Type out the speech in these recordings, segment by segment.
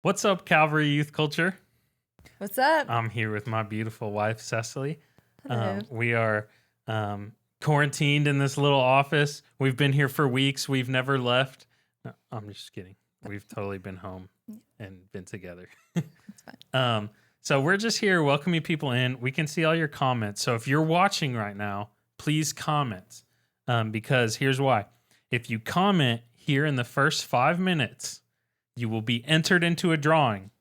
What's up, Calvary Youth Culture? What's up? I'm here with my beautiful wife, Cecily. Hello. We are quarantined in this little office. We've been here for weeks. We've never left. No, I'm just kidding. We've totally been home and been together. That's fine. So we're just here welcoming people in. We can see all your comments. So if you're watching right now, please comment because here's why. If you comment here in the first 5 minutes, you will be entered into a drawing.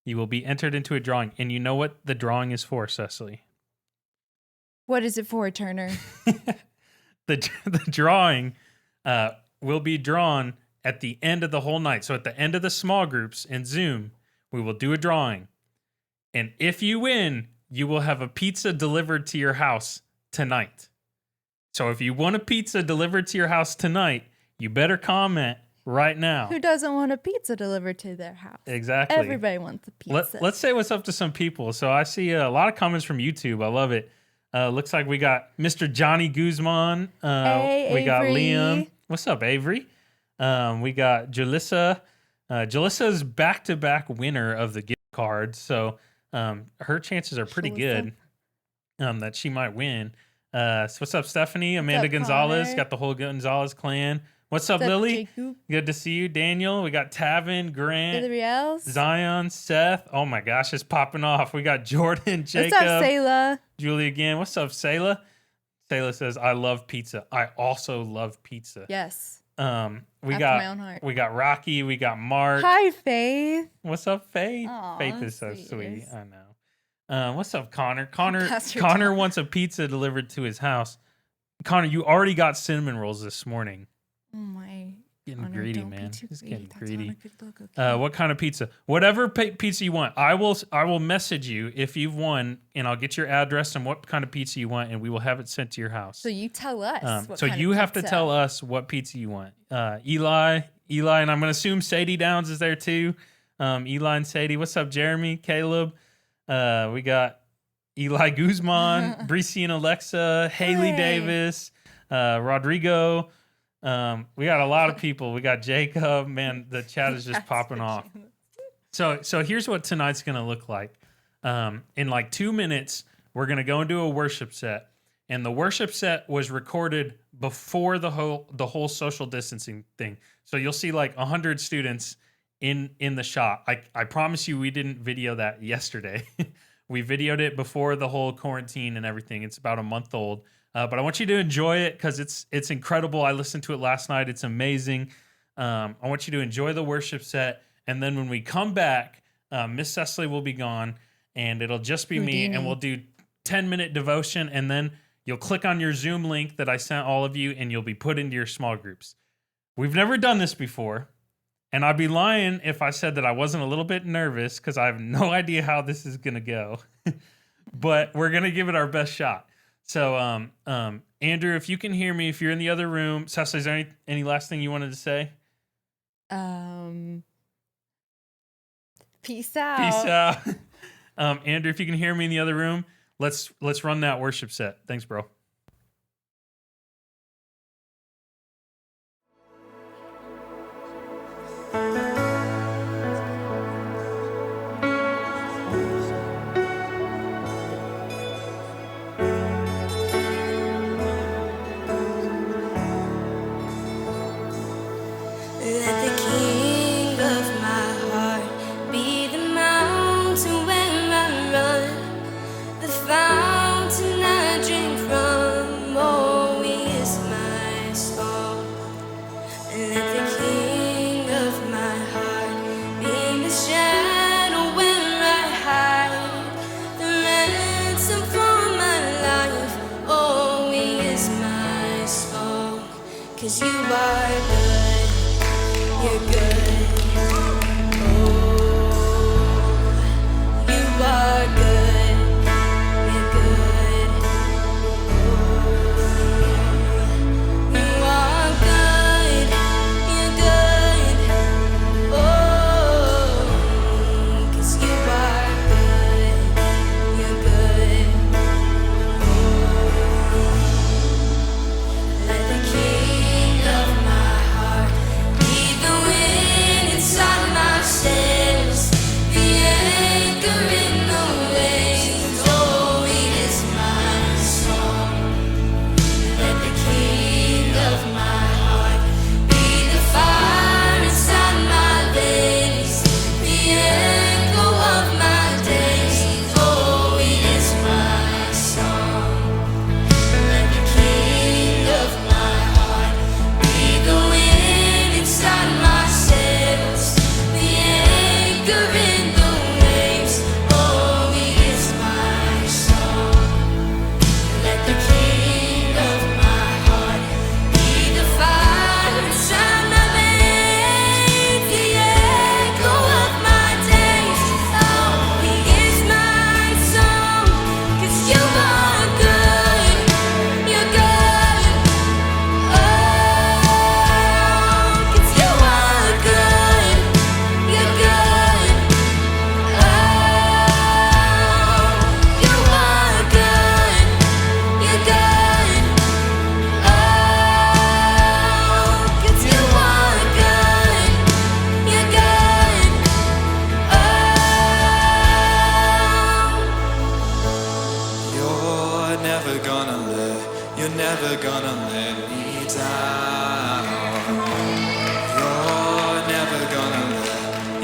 You will be entered into a drawing. And you know what the drawing is for, Cecily? What is it for, Turner? The drawing will be drawn at the end of the whole night. So at the end of the small groups in Zoom, we will do a drawing. And if you win, you will have a pizza delivered to your house tonight. So if you want a pizza delivered to your house tonight, you better comment right now. Who doesn't want a pizza delivered to their house? Exactly. Everybody wants a pizza. Let's say what's up to some people. So I see a lot of comments from YouTube. I love it. Looks like we got Mr. Johnny Guzman. Hey, we got Avery. Liam. What's up, Avery? We got Jalissa. Jalissa's back-to-back winner of the gift card. So her chances are pretty good that she might win. So what's up, Stephanie? Amanda Gonzalez. Connor? Got the whole Gonzalez clan. What's up, Lily? Jacob? Good to see you, Daniel. We got Tavin, Grant, Gabriels? Zion, Seth. Oh my gosh, it's popping off. We got Jordan, Jacob, What's up, Sayla? Julie again. What's up, Sayla? Sayla says, I love pizza. I also love pizza. Yes. We After my got own heart. we got Rocky, we got Mark. Hi, Faith. What's up, Faith? Aw, Faith is so sweetest. sweet. I know. What's up, Connor? Connor Pastor Connor Tom. wants a pizza delivered to his house. Connor, you already got cinnamon rolls this morning. Oh, my. Getting Honor, greedy, don't be man. too Just greedy. getting That's greedy. not a good look, okay? What kind of pizza? Whatever pizza you want. I will message you if you've won, and I'll get your address and what kind of pizza you want, and we will have it sent to your house. So you tell us. What So kind you of have to pizza. tell us what pizza you want. Eli, and I'm going to assume Sadie Downs is there too. Eli and Sadie. What's up, Jeremy, Caleb? We got Eli Guzman, Breezy and Alexa, Haley Hey. Davis, Rodrigo. We got a lot of people. We got Jacob. Man, the chat is just That's popping for off. sure. So here's what tonight's going to look like. In like 2 minutes, we're going to go into a worship set. And the worship set was recorded before the whole social distancing thing. So you'll see like 100 students in the shot. I promise you we didn't video that yesterday. We videoed it before the whole quarantine and everything. It's about a month old. But I want you to enjoy it because it's incredible. I listened to it last night. It's amazing. I want you to enjoy the worship set. And then when we come back, Miss Cecily will be gone. And it'll just be me. Houdini. And we'll do 10-minute devotion. And then you'll click on your Zoom link that I sent all of you. And you'll be put into your small groups. We've never done this before. And I'd be lying if I said that I wasn't a little bit nervous because I have no idea how this is going to go. But we're going to give it our best shot. So, Andrew, if you can hear me, if you're in the other room, Cecily, is there any last thing you wanted to say? Peace out. Peace out. Andrew, if you can hear me in the other room, let's run that worship set. Thanks, bro. Let the king of my heart be the mountain where I run, the fountain I drink from. Oh, he is my song. Let the king of my heart be the shadow where I hide, the ransom for my life. Oh, he is my song. 'Cause you are good. You're good. Oh, you are good. You're good. Oh, you are good. You're good. Oh, 'cause you are good. You're good. Oh, let the king of my heart be the wind inside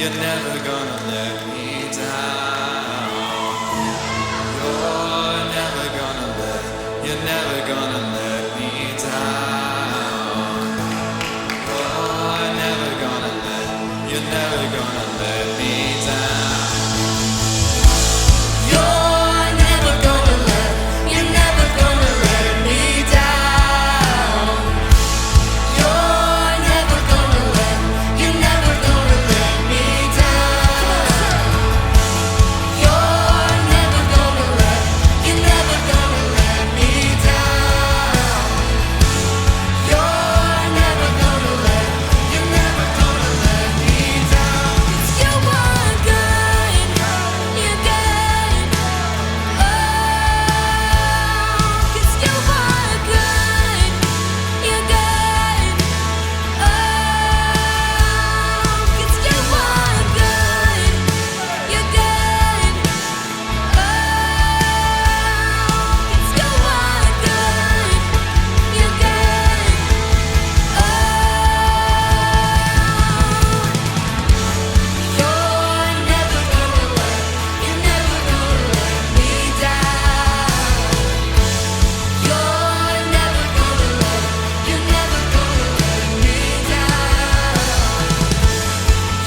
You're never gonna let me down. You're never gonna let me down. You're never gonna let me down. You're never gonna let me down. You're never gonna let me down. You're never gonna let me down. You're never gonna let me down. 'Cause you are good, you're good. Oh, 'cause you are good, you're good. Oh, 'cause you are good, you're good. Oh, 'cause you are good, you're good. Oh, you're never gonna let me down. You're never gonna let me down.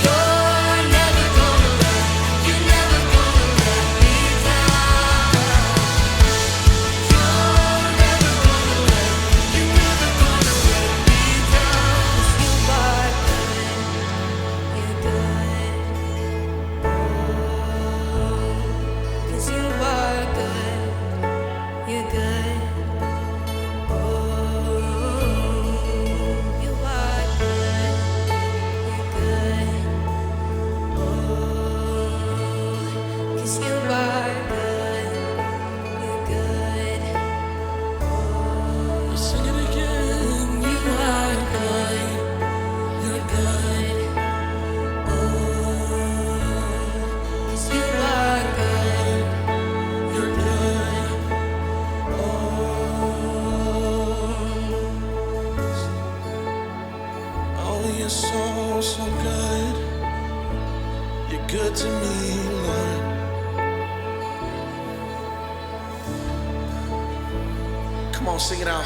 You're never gonna let me down. 'Cause you are good, you're good. Oh, you are good, you're good. Oh, 'cause you are good, you're good. Oh, sing it again. You are good, you're good. Oh, 'cause you are good, you're good. Oh, you're so good. You're good to me, Lord. Come on, sing it out.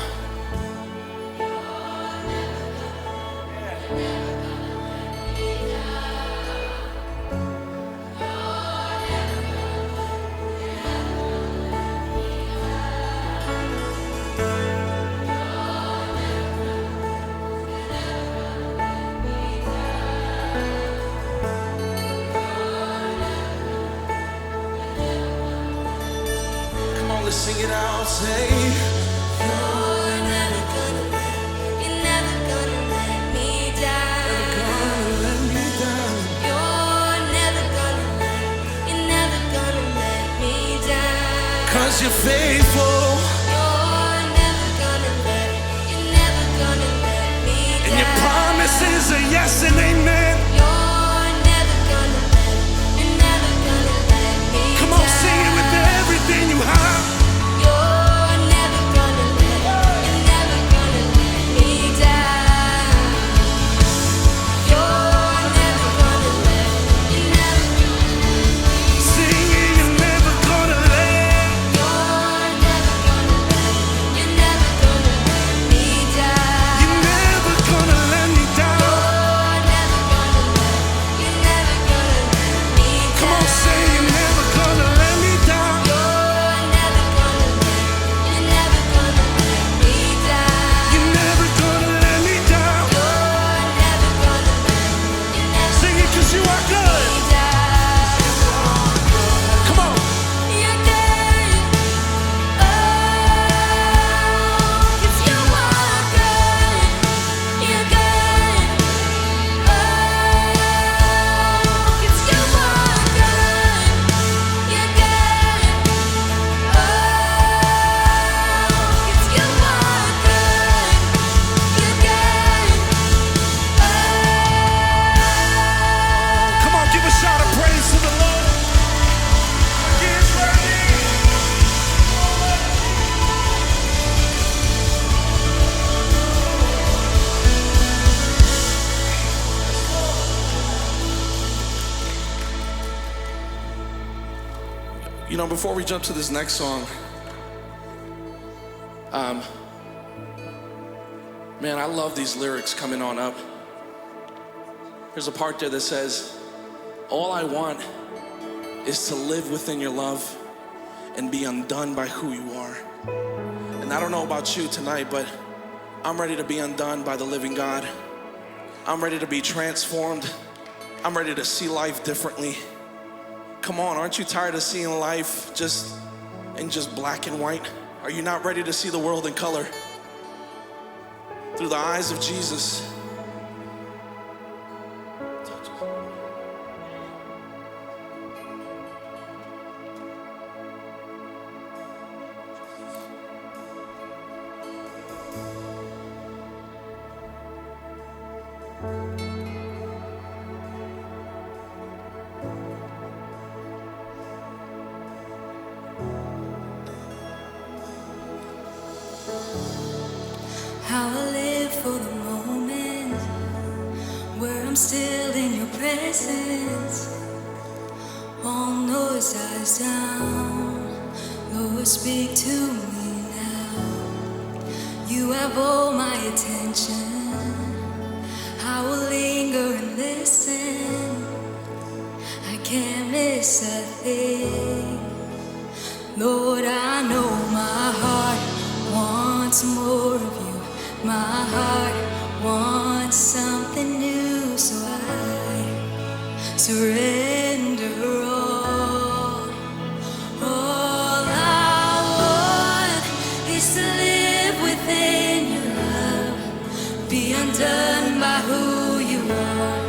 Come on, let's sing it out. Say, you're never gonna let me down. You're never gonna let me down. 'Cause you're faithful. You're never gonna let me down. And your promises are yes and amen. You're never gonna let me down. Come on, sing it with everything you have. You're never gonna let me down. You're never gonna let sing it, you're never gonna let. You're never gonna let me down. You're never gonna let me down. You're never You know, before we jump to this next song, man, I love these lyrics coming on up. There's a part there that says, all I want is to live within your love and be undone by who you are. And I don't know about you tonight, but I'm ready to be undone by the living God. I'm ready to be transformed. I'm ready to see life differently. Come on, aren't you tired of seeing life just black and white? Are you not ready to see the world in color? Through the eyes of Jesus. How I live for the moment where I'm still in your presence. All noise dies down. Lord, speak to me now. You have all my attention. I will linger and listen. I can't miss a thing. Lord, I know my heart wants more of you. My heart wants something new, so I surrender all. All I want is to live within your love, be undone by who you are.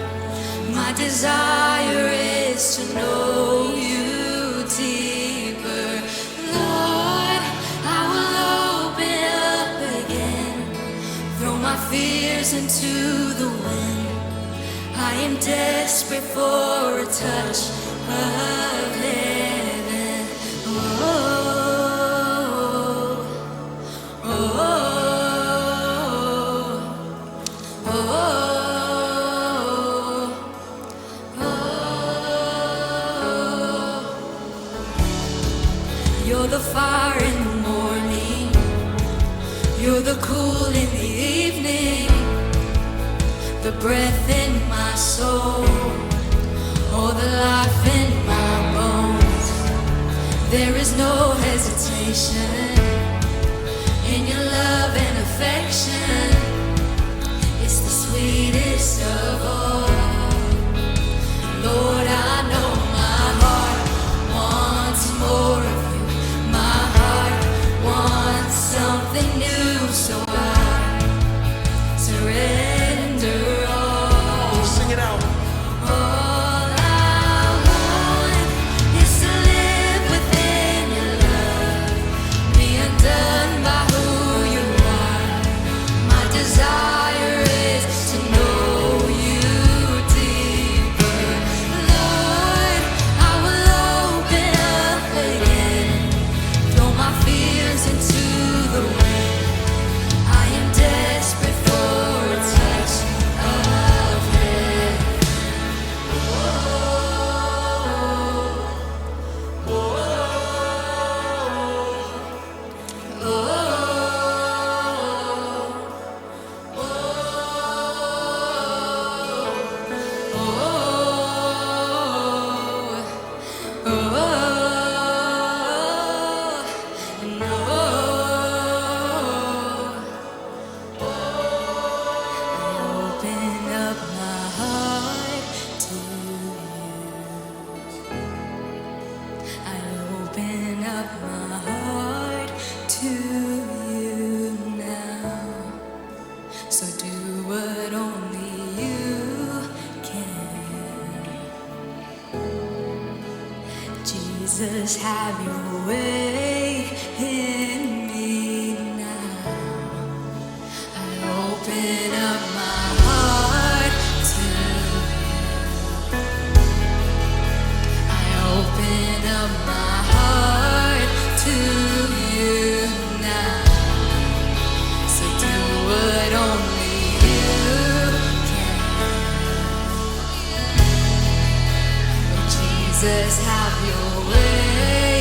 My desire is to know you deeper. Lord, I will open up again, throw my fears into the wind. I am desperate for a touch of heaven. Oh, oh, oh, oh. You're the fire in the morning. You're the cool in the evening, the breath in my soul, or the life in my bones. There is no hesitation in your love and affection. It's the sweetest of all. Lord, I know my heart wants more of you. My heart wants something new, so I surrender all. Sing it out. All I want is to live within your love, be undone by who you are. My desire is to know you deeper. Lord, I will open up again, throw my fears into the wind. I am desperate for a touch of heaven. Open up my heart to you. I open up my heart to you now. So do what only you can. Jesus, have your way in me now. I open up my heart to you. I open up my heart to you now. So do what only you can. Oh, Jesus, have your way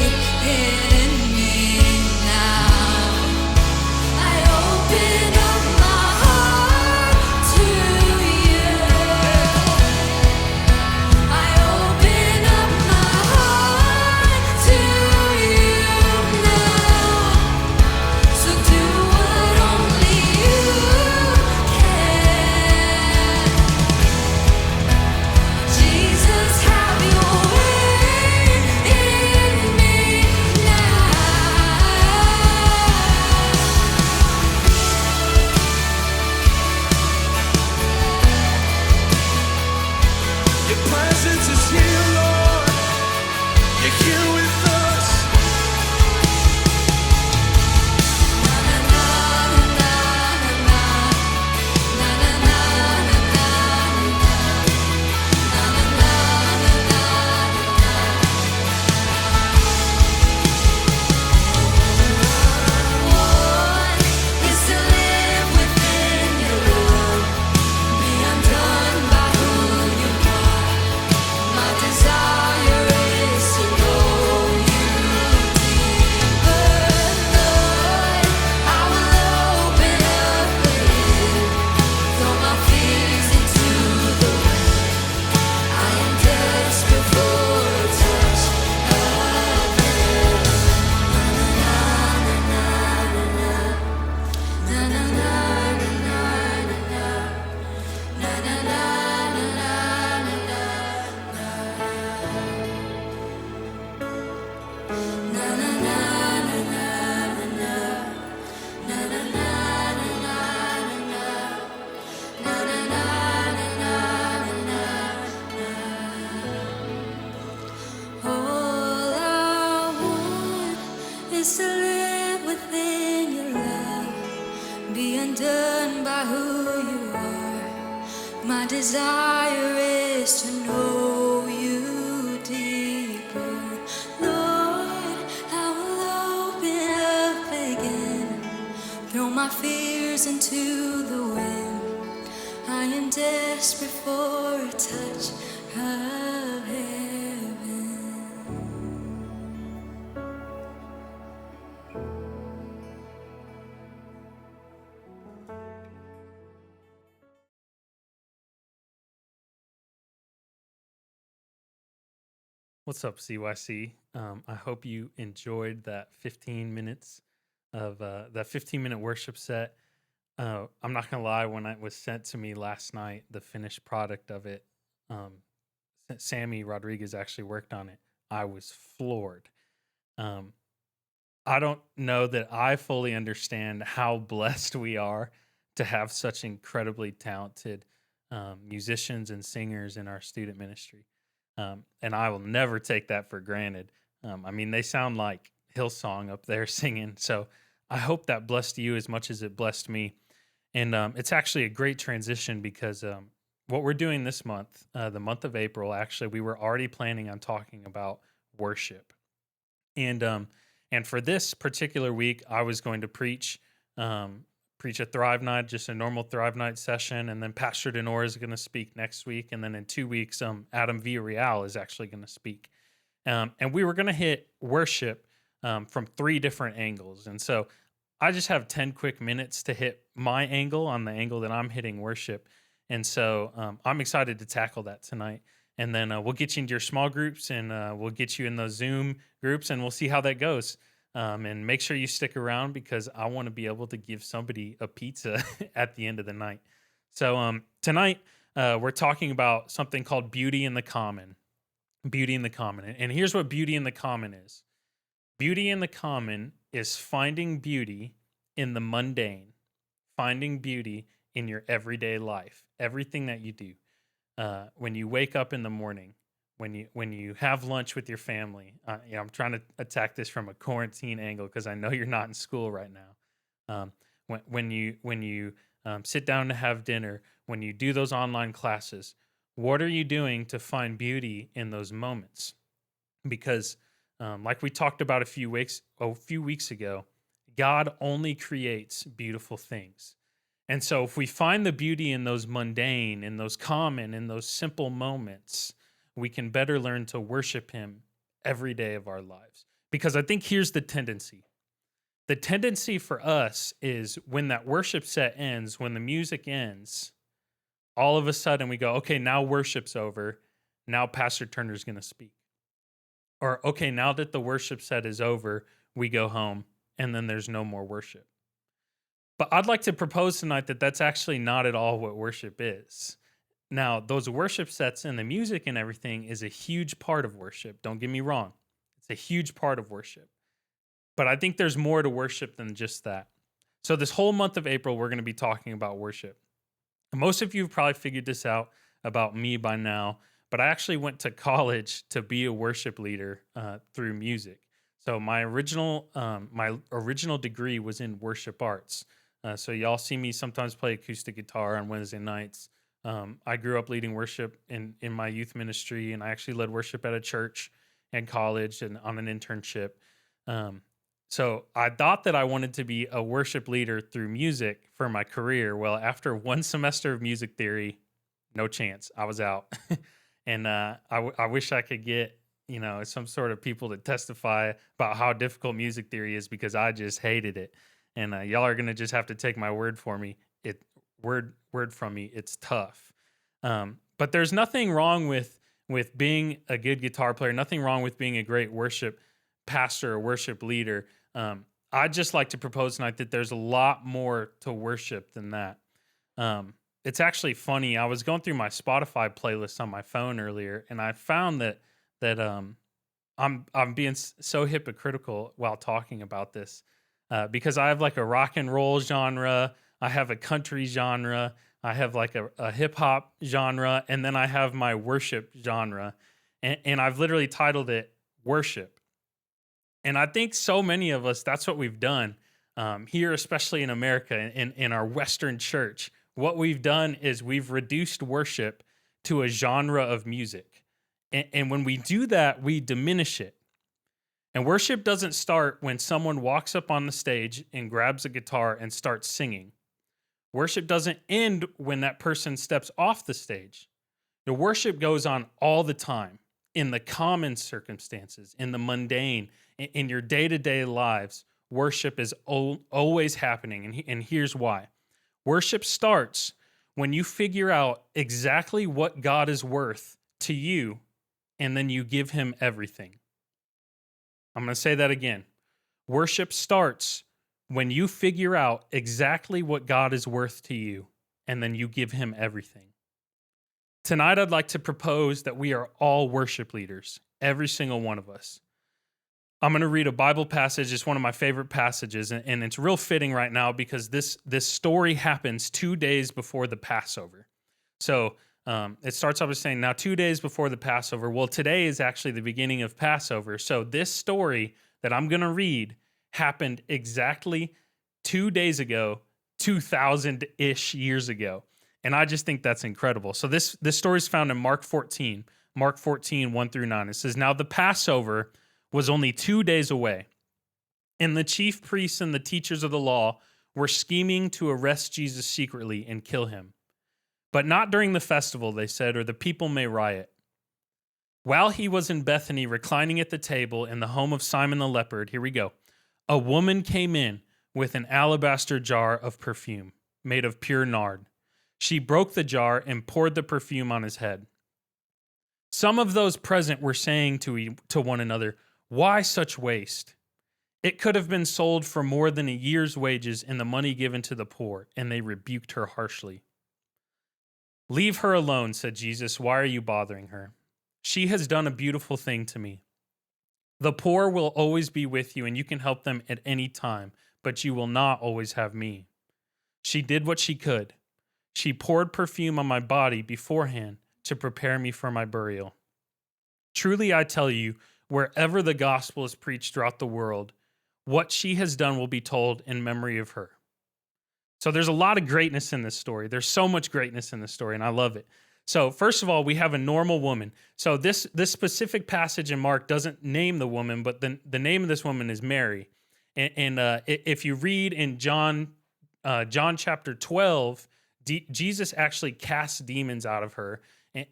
driven by who you are. My desire is to know you deeper. Lord, I will open up again, throw my fears into the wind. I am desperate for a touch of heaven. What's up, CYC? I hope you enjoyed that 15 minutes of that 15-minute worship set. I'm not gonna lie, when it was sent to me last night, the finished product of it, um, Sammy Rodriguez actually worked on it. I was floored. Um, I don't know that I fully understand how blessed we are to have such incredibly talented musicians and singers in our student ministry. And I will never take that for granted. I mean, they sound like Hillsong up there singing. So I hope that blessed you as much as it blessed me. And it's actually a great transition because what we're doing this month, the month of April, actually, we were already planning on talking about worship. And for this particular week, I was going to preach a Thrive Night, just a normal Thrive Night session, and then Pastor Denora is going to speak next week, and then in 2 weeks, Adam Villarreal is actually going to speak. And we were going to hit worship from 3 different angles, and so I just have 10 quick minutes to hit my angle on the angle that I'm hitting worship, and so I'm excited to tackle that tonight. And then we'll get you into your small groups, and we'll get you in those Zoom groups, and we'll see how that goes. And make sure you stick around because I want to be able to give somebody a pizza at the end of the night. So tonight, we're talking about something called beauty in the common. Beauty in the common. And here's what beauty in the common is. Beauty in the common is finding beauty in the mundane, finding beauty in your everyday life, everything that you do. When you wake up in the morning, when you have lunch with your family, I'm trying to attack this from a quarantine angle because I know you're not in school right now. When you sit down to have dinner, when you do those online classes, what are you doing to find beauty in those moments? Because like we talked about a few weeks ago, God only creates beautiful things. And so if we find the beauty in those mundane, in those common, in those simple moments, we can better learn to worship him every day of our lives. Because I think here's the tendency. The tendency for us is when that worship set ends, when the music ends, all of a sudden we go, okay, now worship's over. Now Pastor Turner's going to speak. Or, okay, now that the worship set is over, we go home and then there's no more worship. But I'd like to propose tonight that that's actually not at all what worship is. Now, those worship sets and the music and everything is a huge part of worship. Don't get me wrong. It's a huge part of worship. But I think there's more to worship than just that. So this whole month of April, we're going to be talking about worship. Most of you have probably figured this out about me by now, but I actually went to college to be a worship leader through music. So my original degree was in worship arts. So y'all see me sometimes play acoustic guitar on Wednesday nights. I grew up leading worship in my youth ministry, and I actually led worship at a church and college and on an internship. So I thought that I wanted to be a worship leader through music for my career. Well, after 1 semester of music theory, no chance. I was out. And I wish I could get some sort of people to testify about how difficult music theory is because I just hated it. And y'all are gonna just have to take my word for me. Word from me. It's tough. But there's nothing wrong with being a good guitar player. Nothing wrong with being a great worship pastor or worship leader. I'd just like to propose tonight that there's a lot more to worship than that. It's actually funny. I was going through my Spotify playlist on my phone earlier, and I found that I'm being so hypocritical while talking about this because I have like a rock and roll genre, I have a country genre, I have like a hip hop genre, and then I have my worship genre, and I've literally titled it worship. And I think so many of us, that's what we've done. here, especially in America, in our Western church, what we've done is we've reduced worship to a genre of music. And when we do that, we diminish it. And worship doesn't start when someone walks up on the stage and grabs a guitar and starts singing. Worship doesn't end when that person steps off the stage. The worship goes on all the time in the common circumstances, in the mundane, in your day-to-day lives. Worship is always happening, and here's why. Worship starts when you figure out exactly what God is worth to you, and then you give him everything. I'm going to say that again. Worship starts when you figure out exactly what God is worth to you, and then you give him everything. Tonight, I'd like to propose that we are all worship leaders, every single one of us. I'm going to read a Bible passage. It's one of my favorite passages, and it's real fitting right now because this story happens 2 days before the Passover. So it starts off with saying, now 2 days before the Passover. Well, today is actually the beginning of Passover. So this story that I'm going to read happened exactly 2 days ago, 2,000-ish years ago. And I just think that's incredible. So this story is found in Mark 14, 1 through 9. It says, now the Passover was only 2 days away, and the chief priests and the teachers of the law were scheming to arrest Jesus secretly and kill him. But not during the festival, they said, or the people may riot. While he was in Bethany reclining at the table in the home of Simon the leper, here we go, a woman came in with an alabaster jar of perfume made of pure nard. She broke the jar and poured the perfume on his head. Some of those present were saying to one another, why such waste? It could have been sold for more than a year's wages and the money given to the poor, and they rebuked her harshly. Leave her alone, said Jesus. Why are you bothering her? She has done a beautiful thing to me. The poor will always be with you, and you can help them at any time, but you will not always have me. She did what she could. She poured perfume on my body beforehand to prepare me for my burial. Truly, I tell you, wherever the gospel is preached throughout the world, what she has done will be told in memory of her. So there's a lot of greatness in this story. There's so much greatness in this story, and I love it. So first of all, we have a normal woman. So this specific passage in Mark doesn't name the woman, but the name of this woman is Mary. And if you read in John chapter 12, Jesus actually casts demons out of her.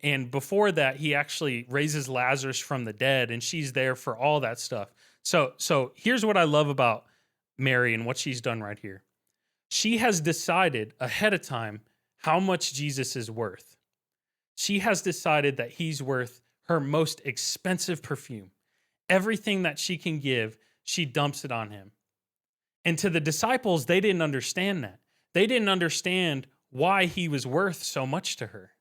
And before that, he actually raises Lazarus from the dead, and she's there for all that stuff. So here's what I love about Mary and what she's done right here. She has decided ahead of time how much Jesus is worth. She has decided that he's worth her most expensive perfume. Everything that she can give, she dumps it on him. And to the disciples, they didn't understand that. They didn't understand why he was worth so much to her,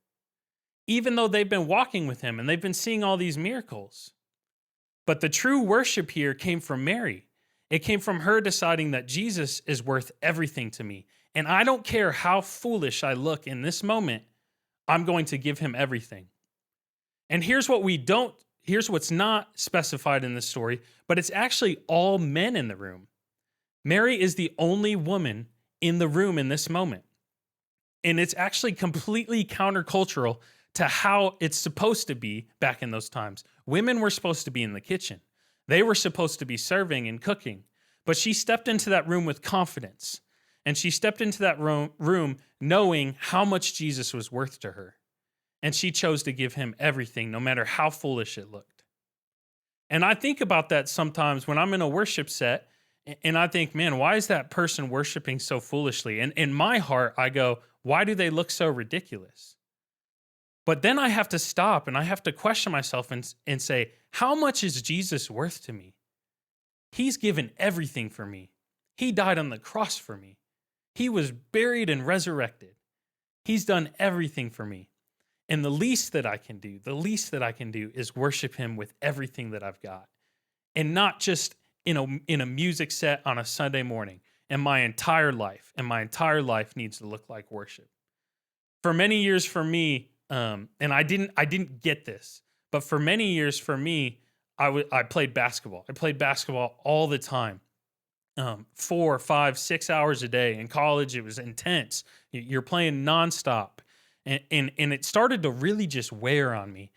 even though they've been walking with him and they've been seeing all these miracles. But the true worship here came from Mary. It came from her deciding that Jesus is worth everything to me. And I don't care how foolish I look in this moment, I'm going to give him everything. And here's what's not specified in this story, but it's actually all men in the room. Mary is the only woman in the room in this moment. And it's actually completely countercultural to how it's supposed to be back in those times. Women were supposed to be in the kitchen. They were supposed to be serving and cooking. But she stepped into that room with confidence. And she stepped into that room knowing how much Jesus was worth to her. And she chose to give him everything, no matter how foolish it looked. And I think about that sometimes when I'm in a worship set, and I think, man, why is that person worshiping so foolishly? And in my heart, I go, why do they look so ridiculous? But then I have to stop and I have to question myself and say, how much is Jesus worth to me? He's given everything for me. He died on the cross for me. He was buried and resurrected. He's done everything for me. And the least that I can do is worship him with everything that I've got. And not just in a music set on a Sunday morning. And my entire life needs to look like worship. For many years for me, and I didn't get this, but for many years for me, I played basketball. I played basketball all the time. 4, 5, 6 hours a day. In college, it was intense. You're playing nonstop. And it started to really just wear on me.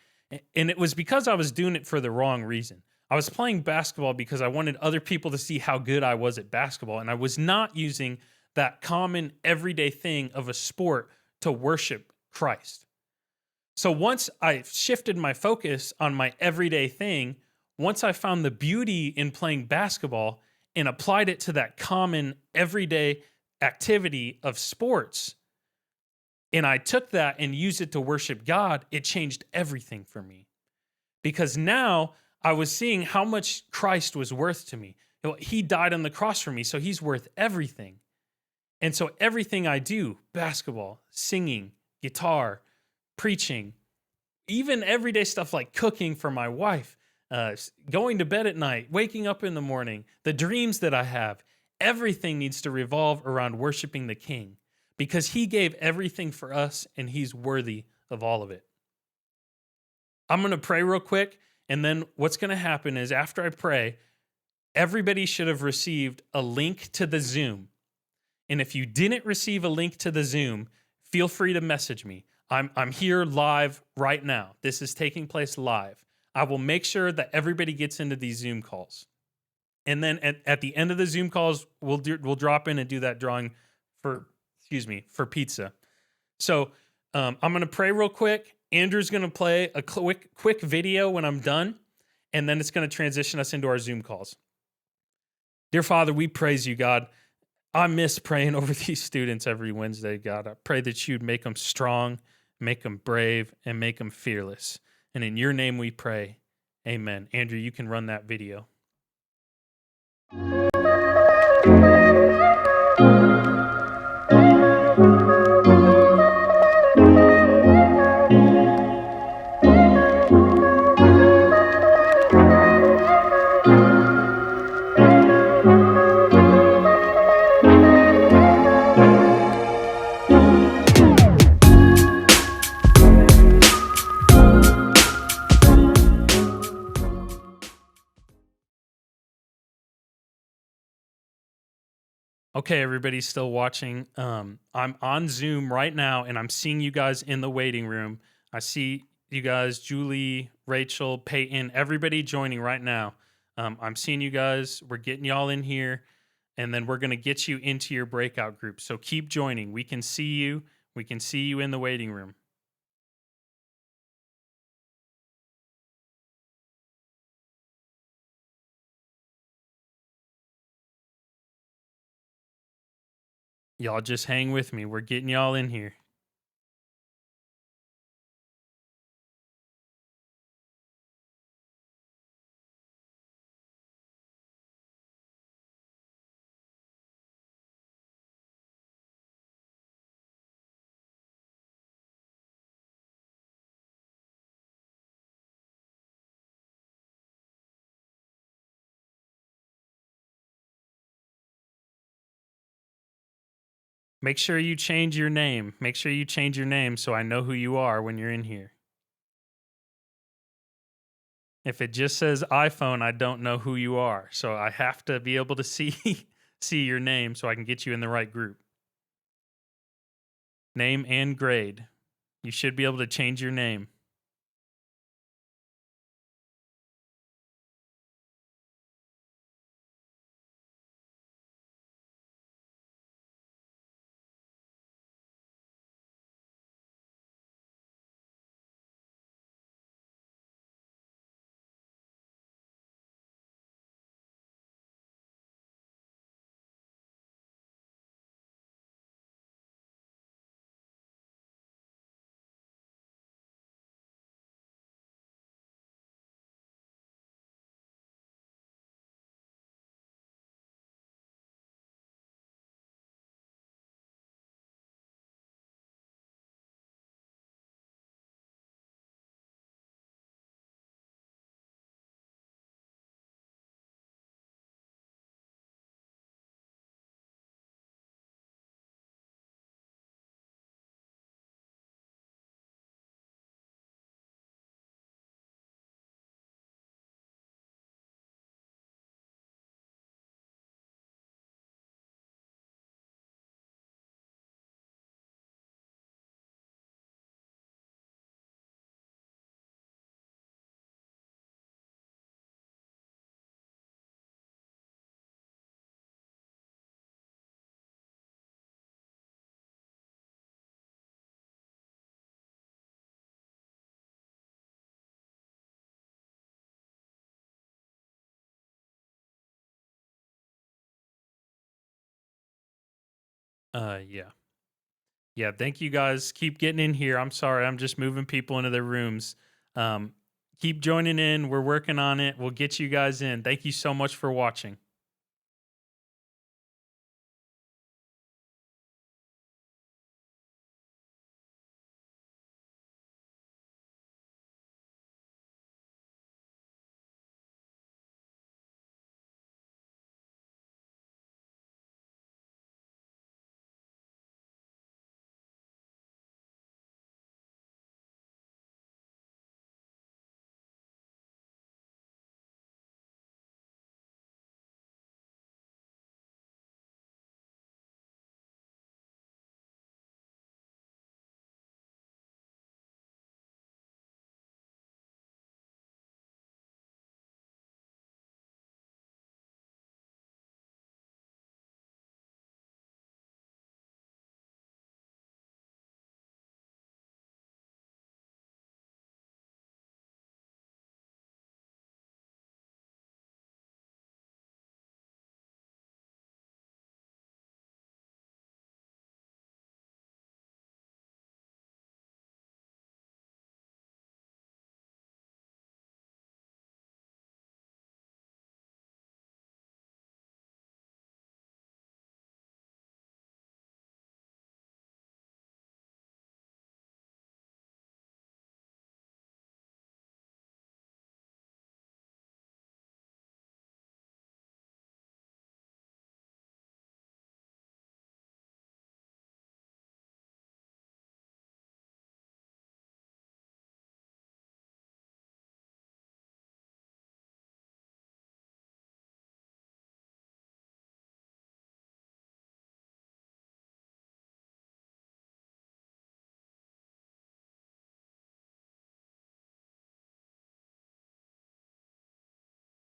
And it was because I was doing it for the wrong reason. I was playing basketball because I wanted other people to see how good I was at basketball. And I was not using that common everyday thing of a sport to worship Christ. So once I shifted my focus on my everyday thing, once I found the beauty in playing basketball and applied it to that common everyday activity of sports, and I took that and used it to worship God, it changed everything for me. Because now I was seeing how much Christ was worth to me. He died on the cross for me, so he's worth everything. And so everything I do, basketball, singing, guitar, preaching, even everyday stuff like cooking for my wife, going to bed at night, waking up in the morning, the dreams that I have, everything needs to revolve around worshiping the King because he gave everything for us and he's worthy of all of it. I'm going to pray real quick, and then what's going to happen is after I pray, everybody should have received a link to the Zoom. And if you didn't receive a link to the Zoom, feel free to message me. I'm here live right now. This is taking place live. I will make sure that everybody gets into these Zoom calls. And then at the end of the Zoom calls, we'll drop in and do that drawing for pizza. So I'm going to pray real quick. Andrew's going to play a quick video when I'm done, and then it's going to transition us into our Zoom calls. Dear Father, we praise you, God. I miss praying over these students every Wednesday, God. I pray that you'd make them strong, make them brave, and make them fearless. And in your name we pray. Amen. Andrew, you can run that video. Okay, everybody's still watching. I'm on Zoom right now, and I'm seeing you guys in the waiting room. I see you guys, Julie, Rachel, Peyton, everybody joining right now. I'm seeing you guys. We're getting y'all in here, and then we're going to get you into your breakout group. So keep joining. We can see you. We can see you in the waiting room. Y'all just hang with me. We're getting y'all in here. Make sure you change your name. Make sure you change your name so I know who you are when you're in here. If it just says iPhone, I don't know who you are. So I have to be able to see your name so I can get you in the right group. Name and grade. You should be able to change your name. Yeah. Yeah, thank you guys. Keep getting in here. I'm sorry, I'm just moving people into their rooms. Keep joining in. We're working on it. We'll get you guys in. Thank you so much for watching.